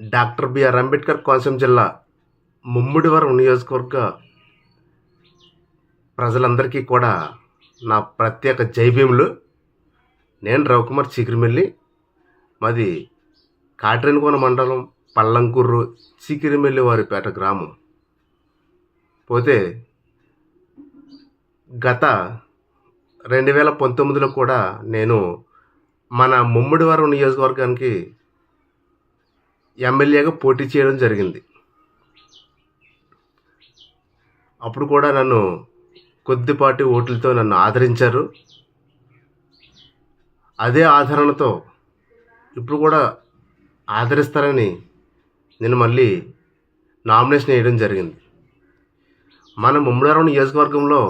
Doctor BR Ambedkar Konaseema జిల్లా ముమ్మిడివరం నియోజకవర్గ ప్రజలందరికీ కూడా నా ప్రత్యేక జైభీములు. నేను రవికుమార్ చీకిరిమిల్లి. మాది కాట్రేనికోన మండలం పల్లంకూరు చీకిరిమిల్లి వారిపేట గ్రామం. పోతే గత 2019లో కూడా నేను మన ముమ్మిడివరం నియోజకవర్గానికి ఎమ్మెల్యేగా పోటీ చేయడం జరిగింది. అప్పుడు కూడా నన్ను కొద్దిపాటి ఓట్లతో నన్ను ఆదరించారు. అదే ఆదరణతో ఇప్పుడు కూడా ఆదరిస్తారని నేను మళ్ళీ నామినేషన్ వేయడం జరిగింది. మన ముమ్మిడివరం నియోజకవర్గంలో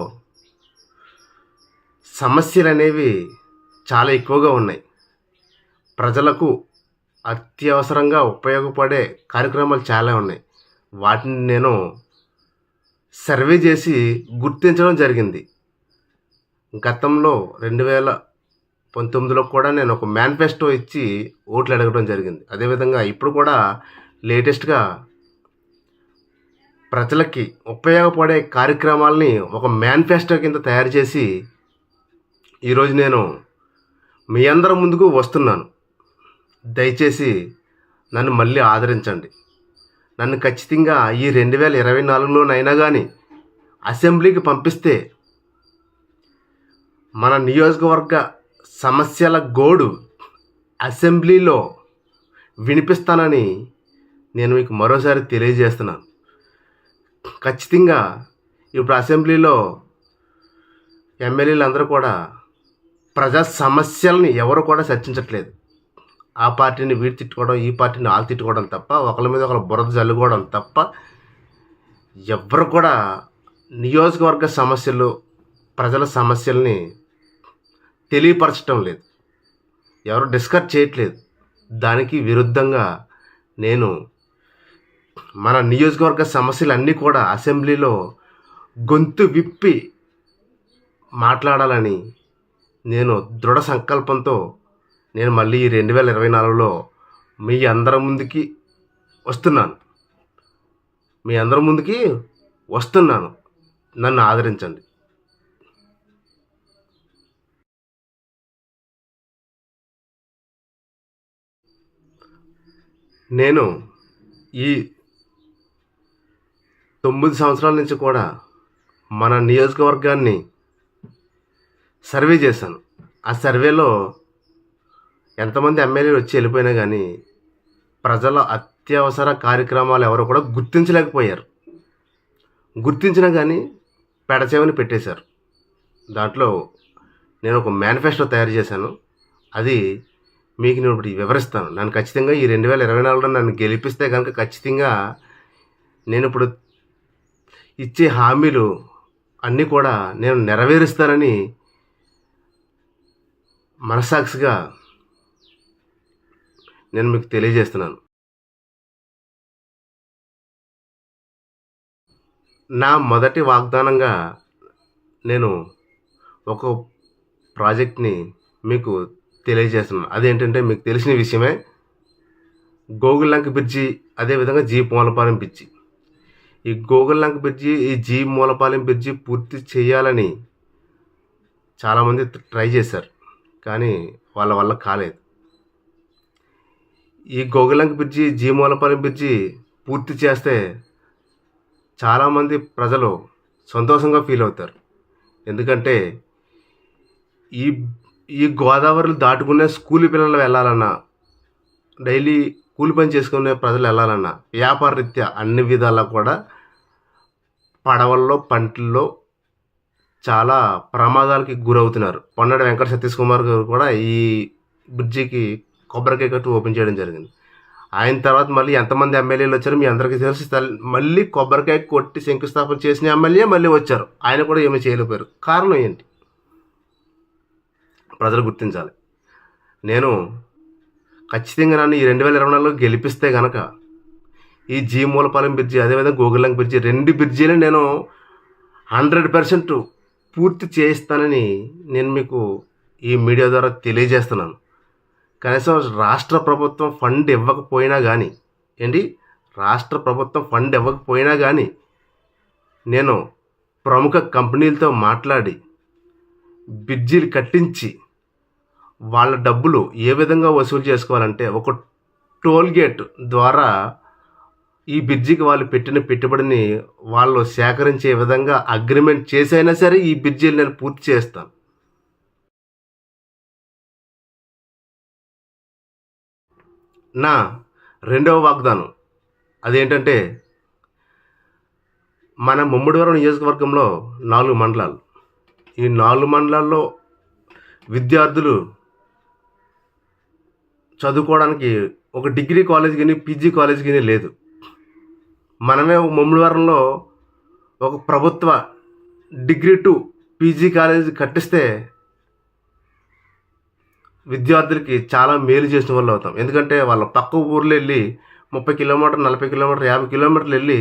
సమస్యలు అనేవి చాలా ఎక్కువగా ఉన్నాయి. ప్రజలకు అత్యవసరంగా ఉపయోగపడే కార్యక్రమాలు చాలా ఉన్నాయి. వాటిని నేను సర్వే చేసి గుర్తించడం జరిగింది. గతంలో 2019లో కూడా నేను ఒక మేనిఫెస్టో ఇచ్చి ఓట్లు అడగడం జరిగింది. అదేవిధంగా ఇప్పుడు కూడా లేటెస్ట్గా ప్రజలకి ఉపయోగపడే కార్యక్రమాలని ఒక మేనిఫెస్టో కింద తయారు చేసి ఈరోజు నేను మీ అందరి ముందుకు వస్తున్నాను. దయచేసి నన్ను మళ్ళీ ఆదరించండి. నన్ను ఖచ్చితంగా ఈ 2024లోనైనా కానీ అసెంబ్లీకి పంపిస్తే మన నియోజకవర్గ సమస్యల గోడు అసెంబ్లీలో వినిపిస్తానని నేను మీకు మరోసారి తెలియజేస్తున్నాను. ఖచ్చితంగా ఇప్పుడు అసెంబ్లీలో ఎమ్మెల్యేలు అందరూ కూడా ప్రజా సమస్యల్ని ఎవరు కూడా చర్చించట్లేదు. ఆ పార్టీని వీడు తిట్టుకోవడం, ఈ పార్టీని వాళ్ళు తిట్టుకోవడం తప్ప, ఒకరి మీద ఒకరు బురద జల్లుకోవడం తప్ప ఎవరు కూడా నియోజకవర్గ సమస్యలు, ప్రజల సమస్యల్ని తెలియపరచడం లేదు. ఎవరు డిస్కస్ చేయట్లేదు. దానికి విరుద్ధంగా నేను మన నియోజకవర్గ సమస్యలన్నీ కూడా అసెంబ్లీలో గొంతు విప్పి మాట్లాడాలని నేను దృఢ సంకల్పంతో నేను మళ్ళీ 2024లో మీ అందరి ముందుకి వస్తున్నాను. నన్ను ఆదరించండి. నేను ఈ 9 సంవత్సరాల నుంచి కూడా మన నియోజకవర్గాన్ని సర్వే చేశాను. ఆ సర్వేలో ఎంతమంది ఎమ్మెల్యేలు వచ్చి వెళ్ళిపోయినా కానీ ప్రజల అత్యవసర కార్యక్రమాలు ఎవరు కూడా గుర్తించలేకపోయారు. గుర్తించినా కానీ పెడచేవని పెట్టేశారు. దాంట్లో నేను ఒక మేనిఫెస్టో తయారు చేశాను. అది మీకు నేను ఇప్పుడు వివరిస్తాను. నన్ను ఖచ్చితంగా ఈ 2024లో నన్ను గెలిపిస్తే కనుక ఖచ్చితంగా నేను ఇప్పుడు ఇచ్చే హామీలు అన్నీ కూడా నేను నెరవేరుస్తానని మనసాక్షిగా నేను మీకు తెలియజేస్తున్నాను. నా మొదటి వాగ్దానంగా నేను ఒక ప్రాజెక్ట్ని మీకు తెలియజేస్తున్నాను. అదేంటంటే మీకు తెలిసిన విషయమే, గోగుల్లంక బ్రిడ్జి, అదేవిధంగా జీ మూలపాలెం బ్రిడ్జి. ఈ గోగుల్లంక బ్రిడ్జి, ఈ జీ మూలపాలెం బ్రిడ్జి పూర్తి చేయాలని చాలామంది ట్రై చేశారు, కానీ వాళ్ళ వల్ల కాలేదు. ఈ Gogullanka bridge, G Mulapalem bridge పూర్తి చేస్తే చాలామంది ప్రజలు సంతోషంగా ఫీల్ అవుతారు. ఎందుకంటే ఈ గోదావరిని దాటుకునే స్కూల్ పిల్లలు వెళ్ళాలన్నా, డైలీ కూలి పని చేసుకునే ప్రజలు వెళ్ళాలన్నా, వ్యాపార రీత్యా అన్ని విధాలా కూడా పడవల్లో, పంటల్లో చాలా ప్రమాదాలకి గురవుతున్నారు. పొన్నాడు వెంకట సతీష్ కుమార్ గారు కూడా ఈ బ్రిడ్జికి కొబ్బరికాయ కట్టు ఓపెన్ చేయడం జరిగింది. ఆయన తర్వాత మళ్ళీ ఎంతమంది ఎమ్మెల్యేలు వచ్చారో మీ అందరికీ తెలిసి, మళ్ళీ కొబ్బరికాయ కొట్టి శంకుస్థాపన చేసిన ఎమ్మెల్యే మళ్ళీ వచ్చారు. ఆయన కూడా ఏమీ చేయలేకపోయారు. కారణం ఏంటి? ప్రజలు గుర్తించాలి. నేను ఖచ్చితంగా నన్ను ఈ 2024లో గెలిపిస్తే కనుక ఈ జీ మూలపాలెం బ్రిడ్జి, అదేవిధంగా గోగుల్లంక బ్రిడ్జి, 2 బ్రిడ్జీలు నేను 100% పూర్తి చేయిస్తానని నేను మీకు ఈ మీడియా ద్వారా తెలియజేస్తున్నాను. కనీసం రాష్ట్ర ప్రభుత్వం ఫండ్ ఇవ్వకపోయినా కానీ, ఏంటి, రాష్ట్ర ప్రభుత్వం ఫండ్ ఇవ్వకపోయినా కానీ నేను ప్రముఖ కంపెనీలతో మాట్లాడి బ్రిడ్జీలు కట్టించి వాళ్ళ డబ్బులు ఏ విధంగా వసూలు చేసుకోవాలంటే ఒక టోల్ గేట్ ద్వారా ఈ బ్రిడ్జికి వాళ్ళు పెట్టిన పెట్టుబడిని వాళ్ళు సేకరించే విధంగా అగ్రిమెంట్ చేసైనా సరే ఈ బ్రిడ్జిలు నేను పూర్తి చేస్తాను. నా రెండవ వాగ్దానం అదేంటంటే, మన ముమ్మడివరం నియోజకవర్గంలో 4 మండలాలు. ఈ 4 మండలాల్లో విద్యార్థులు చదువుకోవడానికి ఒక డిగ్రీ కాలేజ్ కానీ పీజీ కాలేజ్ కానీ లేదు. మనమే ముమ్మడివరంలో ఒక ప్రభుత్వ డిగ్రీ టు పీజీ కాలేజ్ కట్టిస్తే విద్యార్థులకి చాలా మేలు చేసిన వాళ్ళు అవుతాం. ఎందుకంటే వాళ్ళ పక్క ఊర్లో వెళ్ళి 30 కిలోమీటర్ 40 కిలోమీటర్ 50 కిలోమీటర్లు వెళ్ళి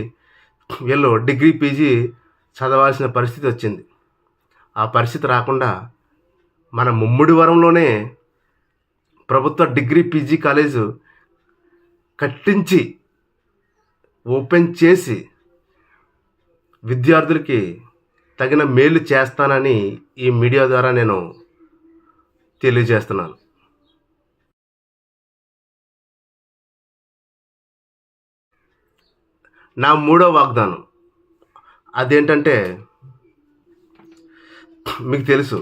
వీళ్ళు డిగ్రీ పీజీ చదవాల్సిన పరిస్థితి వచ్చింది. ఆ పరిస్థితి రాకుండా మన ముమ్మడివరంలోనే ప్రభుత్వ డిగ్రీ పీజీ కాలేజు కట్టించి ఓపెన్ చేసి విద్యార్థులకి తగిన మేలు చేస్తానని ఈ మీడియా ద్వారా నేను తెలియజేస్తున్నాను. నా మూడో వాగ్దానం అదేంటంటే, మీకు తెలుసు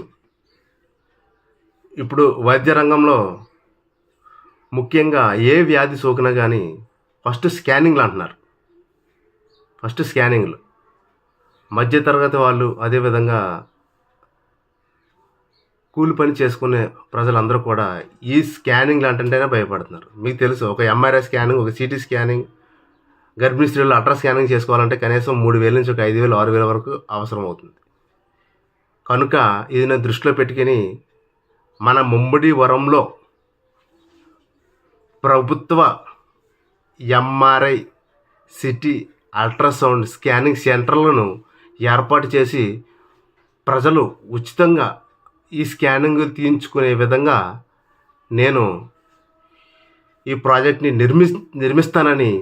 ఇప్పుడు వైద్య రంగంలో ముఖ్యంగా ఏ వ్యాధి సోకినా కానీ ఫస్ట్ స్కానింగ్లు అంటున్నారు. ఫస్ట్ స్కానింగ్లు. మధ్యతరగతి వాళ్ళు, అదేవిధంగా కూలి పని చేసుకునే ప్రజలందరూ కూడా ఈ స్కానింగ్లు అంటేనే భయపడుతున్నారు. మీకు తెలుసు, ఒక ఎంఆర్ఐ స్కానింగ్, ఒక సిటీ స్కానింగ్, గర్భిణీ స్త్రీలు అల్ట్రా స్కానింగ్ చేసుకోవాలంటే కనీసం 3,000 నుంచి ఒక 5,000 6,000 వరకు అవసరం అవుతుంది. కనుక ఇది నేను దృష్టిలో పెట్టుకుని మన ముమ్మడివరంలో ప్రభుత్వ ఎంఆర్ఐ, సిటీ, అల్ట్రాసౌండ్ స్కానింగ్ సెంటర్లను ఏర్పాటు చేసి ప్రజలు ఉచితంగా ఈ స్కానింగ్ తీయించుకునే విధంగా నేను ఈ ప్రాజెక్ట్ని నిర్మిస్తానని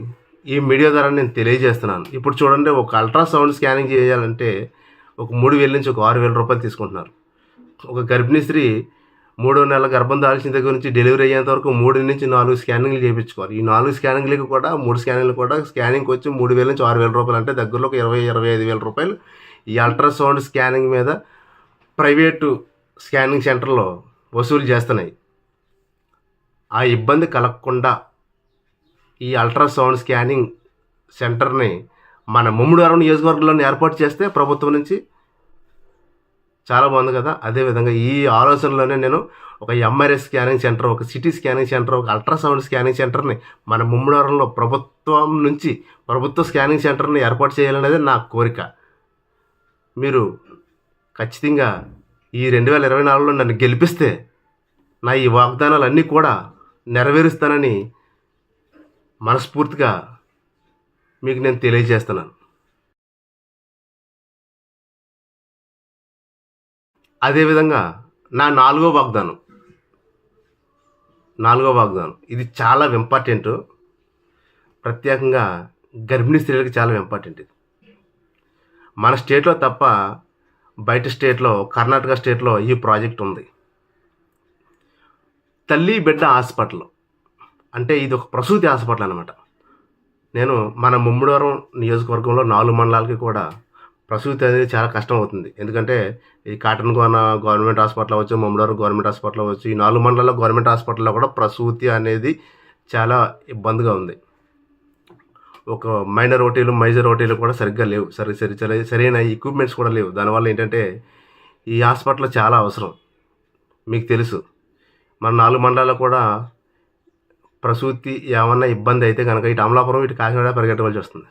ఈ మీడియా ద్వారా నేను తెలియజేస్తున్నాను. ఇప్పుడు చూడండి, ఒక అల్ట్రాసౌండ్ స్కానింగ్ చేయాలంటే ఒక 3,000 నుంచి ఒక 6,000 రూపాయలు తీసుకుంటున్నారు. ఒక గర్భిణీ స్త్రీ 3వ నెల గర్భం దాల్చిన దగ్గర నుంచి డెలివరీ అయ్యేంత వరకు 3 నుంచి 4 స్కానింగ్లు చేయించుకోవాలి. ఈ 4 స్కానింగ్లకి కూడా 3 స్కానింగ్లు కూడా స్కానింగ్కి వచ్చి 3,000 నుంచి 6,000 రూపాయలు, అంటే దగ్గరలో ఒక 20,000-25,000 రూపాయలు ఈ అల్ట్రాసౌండ్ స్కానింగ్ మీద ప్రైవేటు స్కానింగ్ సెంటర్లో వసూలు చేస్తున్నాయి. ఆ ఇబ్బంది కలగకుండా ఈ అల్ట్రాసౌండ్ స్కానింగ్ సెంటర్ని మన ముమ్మడివరం నియోజకవర్గంలో ఏర్పాటు చేస్తే ప్రభుత్వం నుంచి చాలా బాగుంది కదా. అదేవిధంగా ఈ ఆలోచనలోనే నేను ఒక ఎంఆర్ఐ స్కానింగ్ సెంటర్, ఒక సిటీ స్కానింగ్ సెంటర్, ఒక అల్ట్రాసౌండ్ స్కానింగ్ సెంటర్ని మన ముమ్మడివరంలో ప్రభుత్వం నుంచి ప్రభుత్వ స్కానింగ్ సెంటర్ని ఏర్పాటు చేయాలనేది నా కోరిక. మీరు ఖచ్చితంగా ఈ 2024లో నన్ను గెలిపిస్తే నా ఈ వాగ్దానాలన్నీ కూడా నెరవేరుస్తానని మనస్ఫూర్తిగా మీకు నేను తెలియజేస్తున్నాను. అదేవిధంగా నా నాలుగో వాగ్దానం ఇది చాలా ఇంపార్టెంట్. ప్రత్యేకంగా గర్భిణీ స్త్రీలకు చాలా ఇంపార్టెంట్. ఇది మన స్టేట్లో తప్ప బయట స్టేట్లో, కర్ణాటక స్టేట్లో ఈ ప్రాజెక్ట్ ఉంది. తల్లి బిడ్డ హాస్పిటల్ అంటే ఇది ఒక ప్రసూతి హాస్పిటల్ అనమాట. నేను మన ముమ్మడివరం నియోజకవర్గంలో 4 మండలాలకి కూడా ప్రసూతి అనేది చాలా కష్టం అవుతుంది. ఎందుకంటే ఈ కాటన్గోన గవర్నమెంట్ హాస్పిటల్ అవ్వచ్చు, ముమ్మడివరం గవర్నమెంట్ హాస్పిటల్ అవ్వచ్చు, ఈ 4 మండలాల్లో గవర్నమెంట్ హాస్పిటల్లో కూడా ప్రసూతి అనేది చాలా ఇబ్బందిగా ఉంది. ఒక మైనర్ ఓటీలు, మేజర్ ఓటీలు కూడా సరిగ్గా లేవు, సరైన ఎక్విప్మెంట్స్ కూడా లేవు. దానివల్ల ఏంటంటే ఈ హాస్పిటల్ చాలా అవసరం. మీకు తెలుసు, మన 4 మండలాల్లో కూడా ప్రసూతి ఏమన్నా ఇబ్బంది అయితే కనుక ఇటు అమలాపురం, ఇటు కాకినాడ పరిగెట్టవలసి వస్తుంది.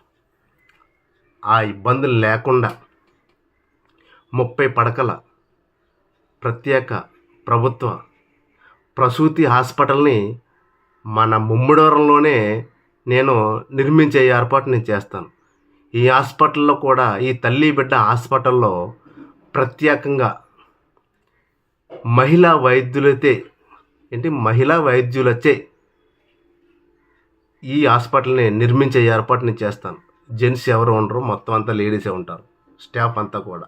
ఆ ఇబ్బందులు లేకుండా 30 పడకల ప్రత్యేక ప్రభుత్వ ప్రసూతి హాస్పిటల్ని మన ముమ్మడివరంలోనే నేను నిర్మించే ఏర్పాటు నేను చేస్తాను. ఈ హాస్పిటల్లో కూడా, ఈ తల్లి బిడ్డ హాస్పిటల్లో ప్రత్యేకంగా మహిళా వైద్యులచే ఈ హాస్పిటల్ని నిర్మించే ఏర్పాటు నేను చేస్తాను. జెంట్స్ ఎవరు ఉండరు, మొత్తం అంతా లేడీసే ఉంటారు, స్టాఫ్ అంతా కూడా.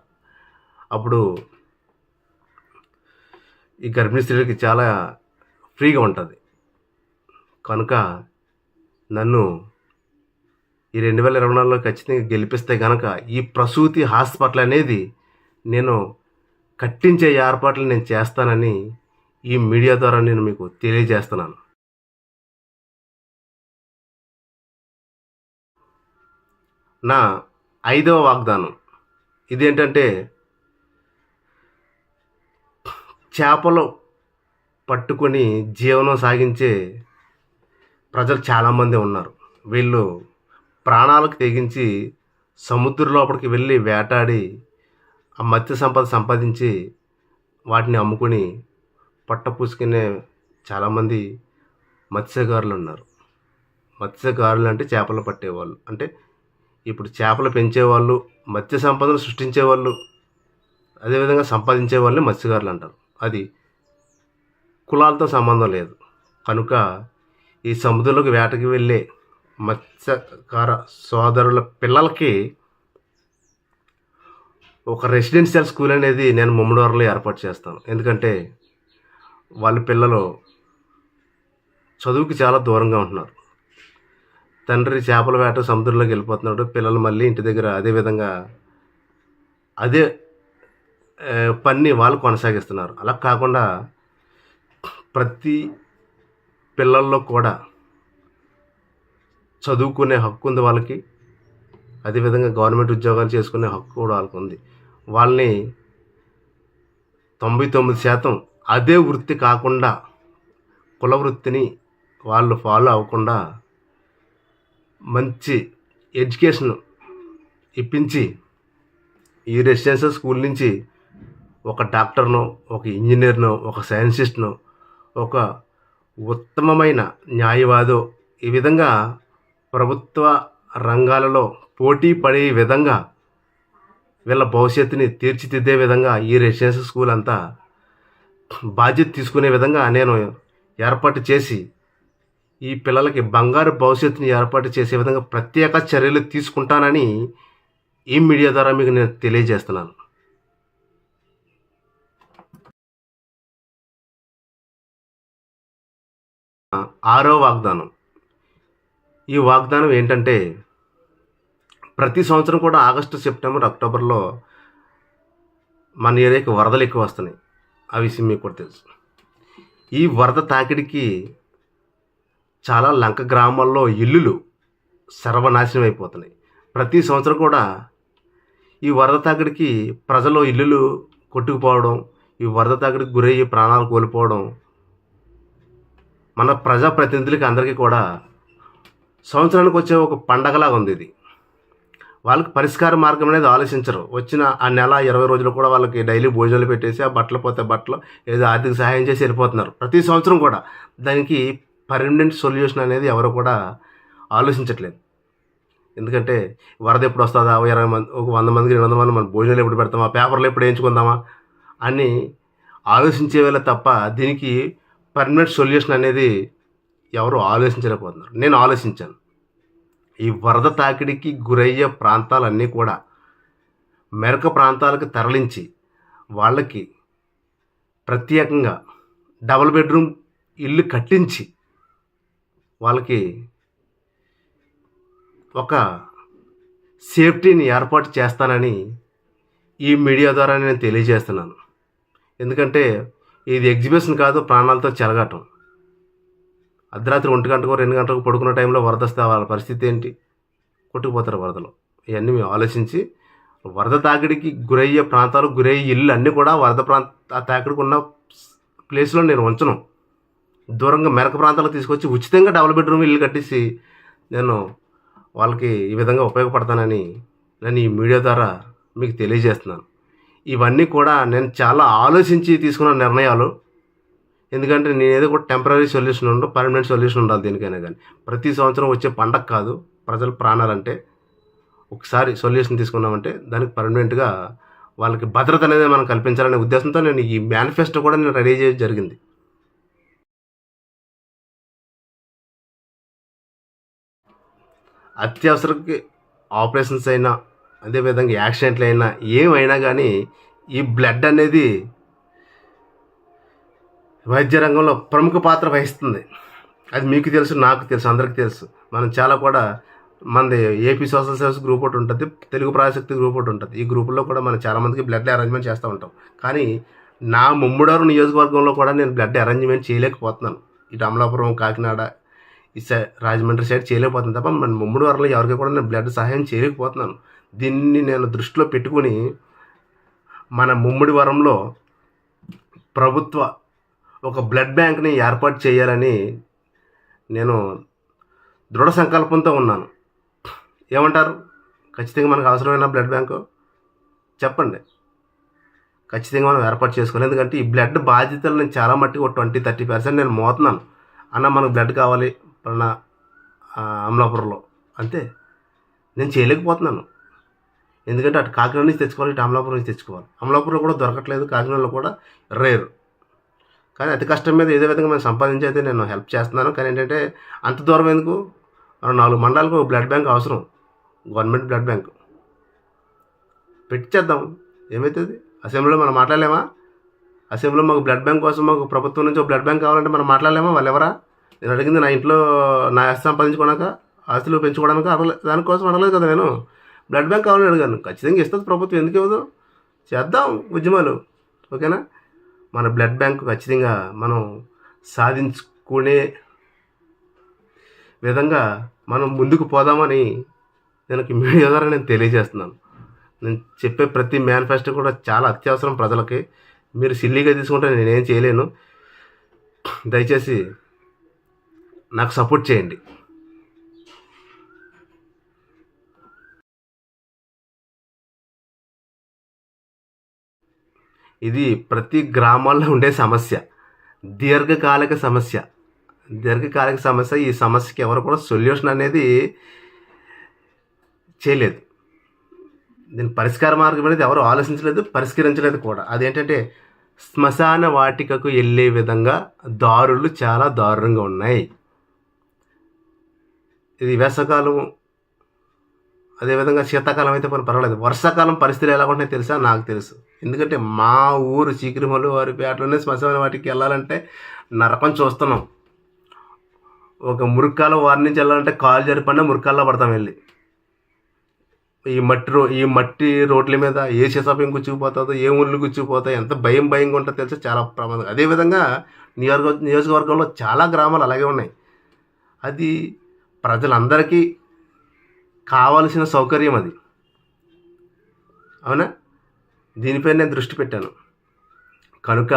అప్పుడు ఈ గర్భిణీ స్త్రీలకి చాలా ఫ్రీగా ఉంటుంది. కనుక నన్ను ఈ 2024లో ఖచ్చితంగా గెలిపిస్తే కనుక ఈ ప్రసూతి హాస్పిటల్ అనేది నేను కట్టించే ఏర్పాట్లు నేను చేస్తానని ఈ మీడియా ద్వారా నేను మీకు తెలియజేస్తున్నాను. నా 5వ వాగ్దానం ఇదేంటంటే, చేపలు పట్టుకొని జీవనం సాగించే ప్రజలు చాలామంది ఉన్నారు. వీళ్ళు ప్రాణాలకు తెగించి సముద్ర లోపలికి వెళ్ళి వేటాడి ఆ మత్స్య సంపద సంపాదించి వాటిని అమ్ముకుని పొట్ట పూసుకునే చాలామంది మత్స్యకారులు ఉన్నారు. మత్స్యకారులు అంటే చేపలు పట్టేవాళ్ళు, అంటే ఇప్పుడు చేపలు పెంచేవాళ్ళు, మత్స్య సంపదను సృష్టించేవాళ్ళు, అదేవిధంగా సంపాదించే వాళ్ళని మత్స్యకారులు అంటారు. అది కులాలతో సంబంధం లేదు. కనుక ఈ సముద్రంలోకి వేటకి వెళ్ళే మత్స్యకార సోదరుల పిల్లలకి ఒక రెసిడెన్షియల్ స్కూల్ అనేది నేను ముమ్మడివరంలో ఏర్పాటు చేస్తాను. ఎందుకంటే వాళ్ళ పిల్లలు చదువుకి చాలా దూరంగా ఉంటున్నారు. తండ్రి చేపల వేట సముద్రంలోకి వెళ్ళిపోతున్నాడు, పిల్లలు మళ్ళీ ఇంటి దగ్గర అదేవిధంగా అదే పని వాళ్ళు కొనసాగిస్తున్నారు. అలా కాకుండా ప్రతి పిల్లల్లో కూడా చదువుకునే హక్కు ఉంది వాళ్ళకి, అదేవిధంగా గవర్నమెంట్ ఉద్యోగాలు చేసుకునే హక్కు కూడా వాళ్ళకు ఉంది. వాళ్ళని 99% అదే వృత్తి కాకుండా కుల వృత్తిని వాళ్ళు ఫాలో అవ్వకుండా మంచి ఎడ్యుకేషన్ ఇప్పించి ఈ రెసిడెన్షియల్ స్కూల్ నుంచి ఒక డాక్టర్నో, ఒక ఇంజనీర్నో, ఒక సైంటిస్ట్నో, ఒక ఉత్తమమైన న్యాయవాదో, ఈ విధంగా ప్రభుత్వ రంగాలలో పోటీ పడే విధంగా వీళ్ళ భవిష్యత్తుని తీర్చిదిద్దే విధంగా ఈ రెసిడెన్షియల్ స్కూల్ అంతా బాధ్యత తీసుకునే విధంగా నేను ఏర్పాటు చేసి ఈ పిల్లలకి బంగారు భవిష్యత్తుని ఏర్పాటు చేసే విధంగా ప్రత్యేక చర్యలు తీసుకుంటానని ఈ మీడియా ద్వారా మీకు నేను తెలియజేస్తున్నాను. ఆరో వాగ్దానం. ఈ వాగ్దానం ఏంటంటే, ప్రతి సంవత్సరం కూడా ఆగస్టు, సెప్టెంబర్, అక్టోబర్లో మన ఏరియాకి వరదలు ఎక్కువ వస్తున్నాయి. ఆ విషయం మీకు కూడా తెలుసు. ఈ వరద తాకిడికి చాలా లంక గ్రామాల్లో ఇల్లులు సర్వనాశనం అయిపోతున్నాయి. ప్రతి సంవత్సరం కూడా ఈ వరద తాకిడికి ప్రజలు ఇల్లులు కొట్టుకుపోవడం, ఈ వరద తాకిడికి గురయ్యి ప్రాణాలు కోల్పోవడం మన ప్రజాప్రతినిధులకి అందరికీ కూడా సంవత్సరానికి వచ్చే ఒక పండగలాగా ఉంది. ఇది వాళ్ళకి పరిష్కార మార్గం అనేది ఆలోచించరు. వచ్చిన ఆ నెల 20 రోజులు కూడా వాళ్ళకి డైలీ భోజనాలు పెట్టేసి ఆ బట్టలు పోతే బట్టలు ఏదో ఆర్థిక సహాయం చేసి వెళ్ళిపోతున్నారు. ప్రతి సంవత్సరం కూడా దానికి పర్మనెంట్ సొల్యూషన్ అనేది ఎవరు కూడా ఆలోచించట్లేదు. ఎందుకంటే వరద ఎప్పుడు వస్తుందా, 20 మంది, ఒక 100 మందికి 200 మంది మన భోజనాలు ఎప్పుడు పెడతామా, పేపర్లు ఎప్పుడు వేయించుకుందామా అని ఆలోచించే వేళ తప్ప దీనికి పర్మనెంట్ సొల్యూషన్ అనేది ఎవరు ఆలోచించలేకపోతున్నారు. నేను ఆలోచించాను. ఈ వరద తాకిడికి గురయ్యే ప్రాంతాలన్నీ కూడా మెరక ప్రాంతాలకు తరలించి వాళ్ళకి ప్రత్యేకంగా డబుల్ బెడ్రూమ్ ఇల్లు కట్టించి వాళ్ళకి ఒక సేఫ్టీని ఏర్పాటు చేస్తానని ఈ మీడియా ద్వారా నేను తెలియజేస్తున్నాను. ఎందుకంటే ఇది ఎగ్జిబిషన్ కాదు, ప్రాణాలతో చెలగాటం. అర్ధరాత్రి 1 గంటకో 2 గంటలకు పడుకున్న టైంలో వరద వస్తే వాళ్ళ పరిస్థితి ఏంటి? కొట్టుకుపోతారు వరదలో. ఇవన్నీ మేము ఆలోచించి వరద తాకిడికి గురయ్యే ప్రాంతాలు, గురయ్యే ఇల్లు అన్నీ కూడా వరద ఆ తాకిడికి ఉన్న ప్లేస్లో నేను ఉంచను. దూరంగా మెరక ప్రాంతాలకు తీసుకొచ్చి ఉచితంగా డబుల్ బెడ్రూమ్ ఇల్లు కట్టేసి నేను వాళ్ళకి ఈ విధంగా ఉపయోగపడతానని నేను ఈ మీడియా ద్వారా మీకు తెలియజేస్తున్నాను. ఇవన్నీ కూడా నేను చాలా ఆలోచించి తీసుకున్న నిర్ణయాలు. ఎందుకంటే నేను ఏదో కూడా టెంపరీ సొల్యూషన్ ఉండదు, పర్మనెంట్ సొల్యూషన్ ఉండాలి దేనికైనా కానీ. ప్రతి సంవత్సరం వచ్చే పండగ కాదు ప్రజల ప్రాణాలంటే. ఒకసారి సొల్యూషన్ తీసుకున్నామంటే దానికి పర్మనెంట్గా వాళ్ళకి భద్రత అనేది మనం కల్పించాలనే ఉద్దేశంతో నేను ఈ మేనిఫెస్టో కూడా నేను రెడీ చేయడం జరిగింది. అత్యవసరకి ఆపరేషన్స్ అయినా, అదేవిధంగా యాక్సిడెంట్లు అయినా, ఏమైనా కానీ ఈ బ్లడ్ అనేది వైద్య రంగంలో ప్రముఖ పాత్ర వహిస్తుంది. అది మీకు తెలుసు, నాకు తెలుసు, అందరికీ తెలుసు. మనం చాలా కూడా మనది ఏపీ సోషల్ సర్వీస్ గ్రూప్ ఒకటి ఉంటుంది, తెలుగు ప్రాశక్తి గ్రూప్ ఒకటి ఉంటుంది. ఈ గ్రూపుల్లో కూడా మనం చాలామందికి బ్లడ్ అరేంజ్మెంట్ చేస్తూ ఉంటాం. కానీ నా ముమ్మడివరం నియోజకవర్గంలో కూడా నేను బ్లడ్ అరేంజ్మెంట్ చేయలేకపోతున్నాను. ఇటు అమలాపురం, కాకినాడ, ఈ రాజమండ్రి సైడ్ చేయలేకపోతున్నాను తప్ప మన ముమ్మడివరంలో ఎవరికి కూడా నేను బ్లడ్ సహాయం చేయలేకపోతున్నాను. దీన్ని నేను దృష్టిలో పెట్టుకుని మన ముమ్మడివరంలో ప్రభుత్వ ఒక బ్లడ్ బ్యాంక్ని ఏర్పాటు చేయాలని నేను దృఢ సంకల్పంతో ఉన్నాను. ఏమంటారు? ఖచ్చితంగా మనకు అవసరమైన బ్లడ్ బ్యాంకు చెప్పండి. ఖచ్చితంగా మనం ఏర్పాటు చేసుకోవాలి. ఎందుకంటే ఈ బ్లడ్ బాధ్యతలు నేను చాలా మట్టుకు ఒక 20-30% నేను మోతున్నాను. అన్న మనకు బ్లడ్ కావాలి పలానా అమలాపురంలో, అంతే. నేను చేయలేకపోతున్నాను. ఎందుకంటే అటు కాకినాడ నుంచి తెచ్చుకోవాలి, ఇటు అమలాపురం నుంచి తెచ్చుకోవాలి. అమలాపురంలో కూడా దొరకట్లేదు, కాకినాడలో కూడా రేరు. కానీ అతి కష్టం మీద ఏదో విధంగా మనం సంపాదించి అయితే నేను హెల్ప్ చేస్తున్నాను. కానీ ఏంటంటే అంత దూరం ఎందుకు? 4 మండలాలకు బ్లడ్ బ్యాంక్ అవసరం, గవర్నమెంట్ బ్లడ్ బ్యాంకు పెట్టించేద్దాం. ఏమవుతుంది? అసెంబ్లీలో మనం మాట్లాడలేమా? అసెంబ్లీలో మాకు బ్లడ్ బ్యాంక్ కోసం మాకు ప్రభుత్వం నుంచి ఒక బ్లడ్ బ్యాంక్ కావాలంటే మనం మాట్లాడలేమా? వాళ్ళు ఎవరా? నేను అడిగింది నా ఇంట్లో నా ఆస్తి సంపాదించుకోవడాక, ఆస్తులు పెంచుకోవడానికి దానికోసం అడగలేదు కదా. నేను బ్లడ్ బ్యాంక్ కావాలని అడిగాను. ఖచ్చితంగా ఇస్తుంది ప్రభుత్వం, ఎందుకు ఇవ్వదు? చేద్దాం ఉద్యమాలు, ఓకేనా? మన బ్లడ్ బ్యాంకు ఖచ్చితంగా మనం సాధించుకునే విధంగా మనం ముందుకు పోదామని నేను మీడియా ద్వారా నేను తెలియజేస్తున్నాను. నేను చెప్పే ప్రతి మేనిఫెస్టో కూడా చాలా అత్యవసరం ప్రజలకి. మీరు సిల్లీగా తీసుకుంటే నేనేం చేయలేను. దయచేసి నాకు సపోర్ట్ చేయండి. ఇది ప్రతి గ్రామాల్లో ఉండే సమస్య, దీర్ఘకాలిక సమస్య. ఈ సమస్యకి ఎవరు కూడా సొల్యూషన్ అనేది చేయలేదు. దీని పరిష్కార మార్గం అనేది ఎవరు ఆలోచించలేదు, పరిష్కరించలేదు కూడా. అదేంటంటే శ్మశాన వాటికకు వెళ్ళే విధంగా దారులు చాలా దారుణంగా ఉన్నాయి. ఇది వేసవకాలం, అదేవిధంగా శీతాకాలం అయితే పర్వాలేదు. వర్షాకాలం పరిస్థితులు ఎలా ఉంటాయో తెలుసా? నాకు తెలుసు. ఎందుకంటే మా ఊరు చీకిరిమల్లు వారిపేటలోనే శ్మశాన వాటికి వెళ్ళాలంటే నరకం చూస్తున్నాం. ఒక మురుక్కాల వారి నుంచి వెళ్ళాలంటే కాలు జరిపడినా మురుక్కాల్లో పడతాం వెళ్ళి. ఈ మట్టి రోడ్ల మీద ఏ శిశాపం గుచ్చుకుపోతుందో, ఏ ఊళ్ళు గుచ్చుకుపోతాయి, ఎంత భయంగా ఉంటుందో తెలుసు. చాలా ప్రమాదం. అదేవిధంగా నియోజకవర్గంలో చాలా గ్రామాలు అలాగే ఉన్నాయి. అది ప్రజలందరికీ కావలసిన సౌకర్యం అది, అవునా? దీనిపై నేను దృష్టి పెట్టాను. కనుక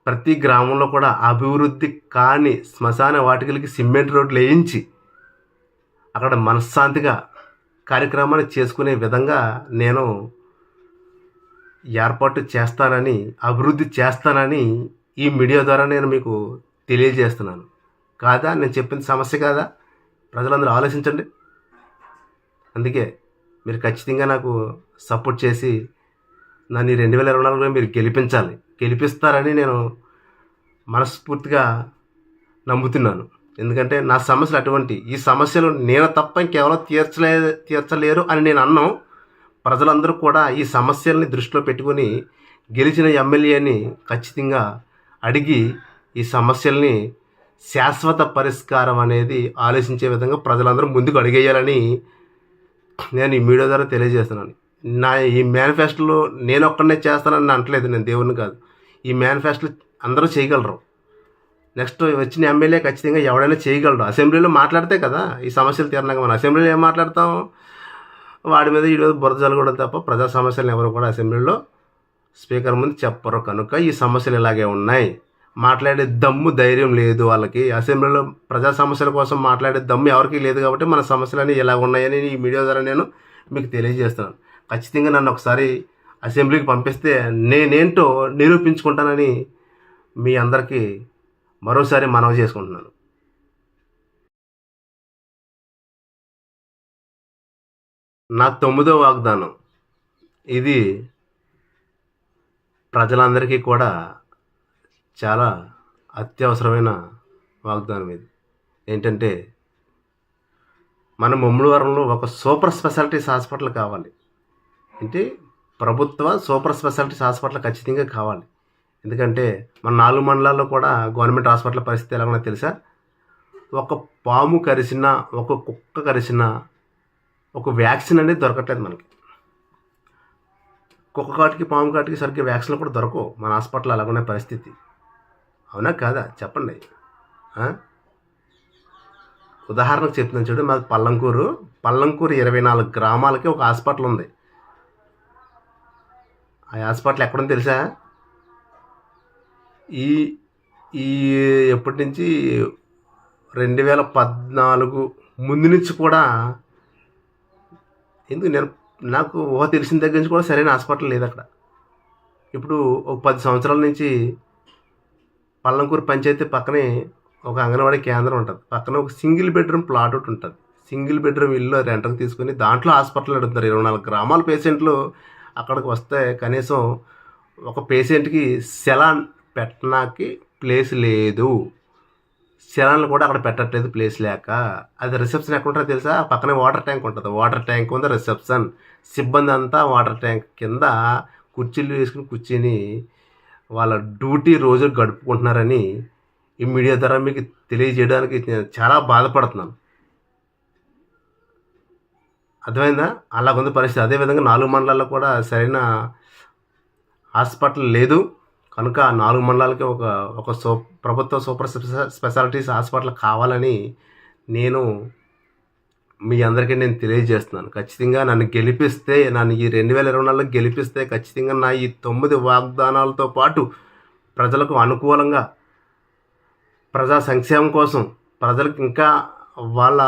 ప్రతి గ్రామంలో కూడా అభివృద్ధి కాని శ్మశాన వాటికలకి సిమెంట్ రోడ్లు వేయించి అక్కడ మనశ్శాంతిగా కార్యక్రమాన్ని చేసుకునే విధంగా నేను ఏర్పాటు చేస్తానని, అభివృద్ధి చేస్తానని ఈ మీడియా ద్వారా నేను మీకు తెలియజేస్తున్నాను. కాదా? నేను చెప్పిన సమస్య కాదా? ప్రజలందరూ ఆలోచించండి. అందుకే మీరు ఖచ్చితంగా నాకు సపోర్ట్ చేసి నన్ను 2024లో మీరు గెలిపిస్తారని నేను మనస్ఫూర్తిగా నమ్ముతున్నాను. ఎందుకంటే నా సమస్యలు అటువంటి, ఈ సమస్యలు నేను తప్ప ఇంకెవరో తీర్చలేరు అని నేను అన్నాను. ప్రజలందరూ కూడా ఈ సమస్యల్ని దృష్టిలో పెట్టుకొని గెలిచిన ఎమ్మెల్యేని ఖచ్చితంగా అడిగి ఈ సమస్యల్ని శాశ్వత పరిష్కారం అనేది ఆలోచించే విధంగా ప్రజలందరూ ముందుకు అడిగేయాలని నేను ఈ మీడియా ద్వారా తెలియజేస్తున్నాను. ఈ మేనిఫెస్టోలో నేను ఒక్కడనే చేస్తానని అనట్లేదు, నేను దేవుడిని కాదు. ఈ మేనిఫెస్టో అందరూ చేయగలరు. నెక్స్ట్ వచ్చిన ఎమ్మెల్యే ఖచ్చితంగా ఎవడైనా చేయగలరు. అసెంబ్లీలో మాట్లాడితే కదా ఈ సమస్యలు తీరనాక. మనం అసెంబ్లీలో ఏం మాట్లాడతాం? వాడి మీద ఈ రోజు బురద జరగడం తప్ప ప్రజా సమస్యలను ఎవరు కూడా అసెంబ్లీలో స్పీకర్ ముందు చెప్పరు. కనుక ఈ సమస్యలు ఇలాగే ఉన్నాయి. మాట్లాడే దమ్ము, ధైర్యం లేదు వాళ్ళకి. అసెంబ్లీలో ప్రజా సమస్యల కోసం మాట్లాడే దమ్ము ఎవరికి లేదు. కాబట్టి మన సమస్యలన్నీ ఎలా ఉన్నాయని ఈ మీడియా ద్వారా నేను మీకు తెలియజేస్తున్నాను. ఖచ్చితంగా నన్ను ఒకసారి అసెంబ్లీకి పంపిస్తే నేనేంటో నిరూపించుకుంటానని మీ అందరికీ మరోసారి మనవి చేసుకుంటున్నాను. నా 9వ వాగ్దానం ఇది ప్రజలందరికీ కూడా చాలా అత్యవసరమైన వాగ్దానం. ఇది ఏంటంటే మన ముమ్మడివరంలో ఒక సూపర్ స్పెషాలిటీస్ హాస్పిటల్ కావాలి. అంటే ప్రభుత్వ సూపర్ స్పెషాలిటీస్ హాస్పిటల్ ఖచ్చితంగా కావాలి. ఎందుకంటే మన 4 మండలాల్లో కూడా గవర్నమెంట్ హాస్పిటల్ పరిస్థితి ఎలా ఉన్నదో తెలుసా? ఒక పాము కరిసినా, ఒక కుక్క కరిసినా ఒక వ్యాక్సిన్ అనేది దొరకట్లేదు మనకి. కుక్క కాటికి, పాము కాటికి సరిగ్గా వ్యాక్సిన్లు కూడా దొరకవు మన హాస్పిటల్. అలాగున్న పరిస్థితి. అవునా కాదా చెప్పండి. ఉదాహరణకు చెప్తున్నాను చూడు, మాది పల్లంకూరు 24 గ్రామాలకి ఒక హాస్పిటల్ ఉంది. ఆ హాస్పిటల్ ఎక్కడుంది తెలుసా? ఈ ఈ ఎప్పటి నుంచి 2014 ముందు నుంచి కూడా, ఎందుకు నాకు తెలిసిన దగ్గర నుంచి కూడా సరైన హాస్పిటల్ లేదు అక్కడ. ఇప్పుడు ఒక 10 సంవత్సరాల నుంచి పల్లంకూరు పంచాయతీ పక్కనే ఒక అంగన్వాడీ కేంద్రం ఉంటుంది. పక్కన ఒక సింగిల్ బెడ్రూమ్ ప్లాట్ ఒకటి ఉంటుంది. సింగిల్ బెడ్రూమ్ ఇల్లు రెంట్కి తీసుకుని దాంట్లో హాస్పిటల్ నడుపుతున్నారు. 24 గ్రామాల పేషెంట్లు అక్కడికి వస్తే కనీసం ఒక పేషెంట్కి సెలాన్ పెట్టడానికి ప్లేస్ లేదు. సెలాన్లు కూడా అక్కడ పెట్టట్లేదు ప్లేస్ లేక. అది రిసెప్షన్ ఎక్కడ ఉంటుందో తెలుసా? పక్కనే వాటర్ ట్యాంక్ ఉంటుంది. వాటర్ ట్యాంక్ ఉంది రిసెప్షన్. సిబ్బంది అంతా వాటర్ ట్యాంక్ కింద కుర్చీలు వేసుకుని కూర్చొని వాళ్ళ డ్యూటీ రోజు గడుపుకుంటున్నారని ఈ మీడియా ద్వారా మీకు తెలియజేయడానికి నేను చాలా బాధపడుతున్నాను. అర్థమైందా? అలాగుంది పరిస్థితి. అదేవిధంగా 4 మండలాల్లో కూడా సరైన హాస్పిటల్ లేదు. కనుక 4 మండలాలకి ఒక ప్రభుత్వ సూపర్ స్పెషాలిటీస్ హాస్పిటల్ కావాలని నేను మీ అందరికీ నేను తెలియజేస్తున్నాను. ఖచ్చితంగా నన్ను గెలిపిస్తే, నన్ను ఈ 2024లో గెలిపిస్తే ఖచ్చితంగా నా ఈ 9 వాగ్దానాలతో పాటు ప్రజలకు అనుకూలంగా, ప్రజా సంక్షేమం కోసం, ప్రజలకు ఇంకా వాళ్ళ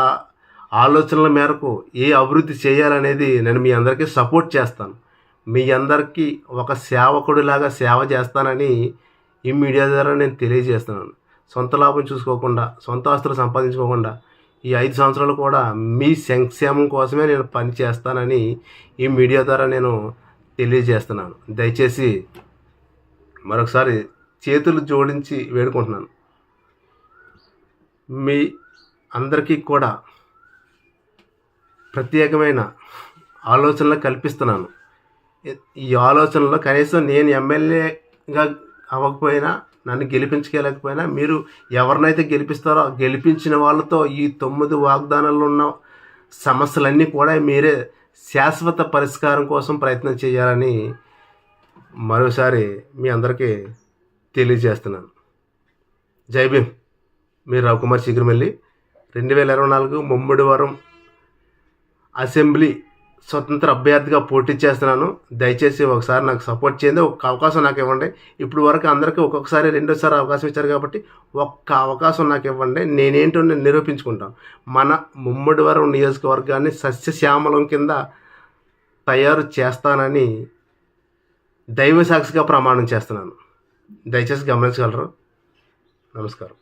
ఆలోచనల మేరకు ఏ అభివృద్ధి చేయాలనేది నేను మీ అందరికీ సపోర్ట్ చేస్తాను. మీ అందరికీ ఒక సేవకుడిలాగా సేవ చేస్తానని ఈ మీడియా ద్వారా నేను తెలియజేస్తున్నాను. సొంత లాభం చూసుకోకుండా, సొంత ఆస్తులు సంపాదించుకోకుండా ఈ 5 సంవత్సరాలు కూడా మీ సంక్షేమం కోసమే నేను పని చేస్తానని ఈ మీడియా ద్వారా నేను తెలియజేస్తున్నాను. దయచేసి మరొకసారి చేతులు జోడించి వేడుకుంటున్నాను. మీ అందరికీ కూడా ప్రత్యేకమైన ఆలోచనలు కల్పిస్తున్నాను. ఈ ఆలోచనలో కనీసం నేను ఎమ్మెల్యేగా అవ్వకపోయినా, నన్ను గెలిపించలేకపోయినా, మీరు ఎవరినైతే గెలిపిస్తారో గెలిపించిన వాళ్ళతో ఈ 9 వాగ్దానాల్లో ఉన్న సమస్యలన్నీ కూడా మీరే శాశ్వత పరిష్కారం కోసం ప్రయత్నం చేయాలని మరోసారి మీ అందరికీ తెలియజేస్తున్నాను. జై భీమ్. మీరు రవికుమార్ చిగురుమల్లి. 2024 ముమ్మడివరం అసెంబ్లీ స్వతంత్ర అభ్యర్థిగా పోటీ చేస్తున్నాను. దయచేసి ఒకసారి నాకు సపోర్ట్ చేయండి. ఒక అవకాశం నాకు ఇవ్వండి. ఇప్పుడు వరకు అందరికీ ఒక్కొక్కసారి రెండోసారి అవకాశం ఇచ్చారు కాబట్టి ఒక్క అవకాశం నాకు ఇవ్వండి. నేనేంటో నేను నిరూపించుకుంటాను. మన ముమ్మడివరం నియోజకవర్గాన్ని సస్యశ్యామలం కింద తయారు చేస్తానని దైవ సాక్షిగా ప్రమాణం చేస్తున్నాను. దయచేసి గమనించగలరు. నమస్కారం.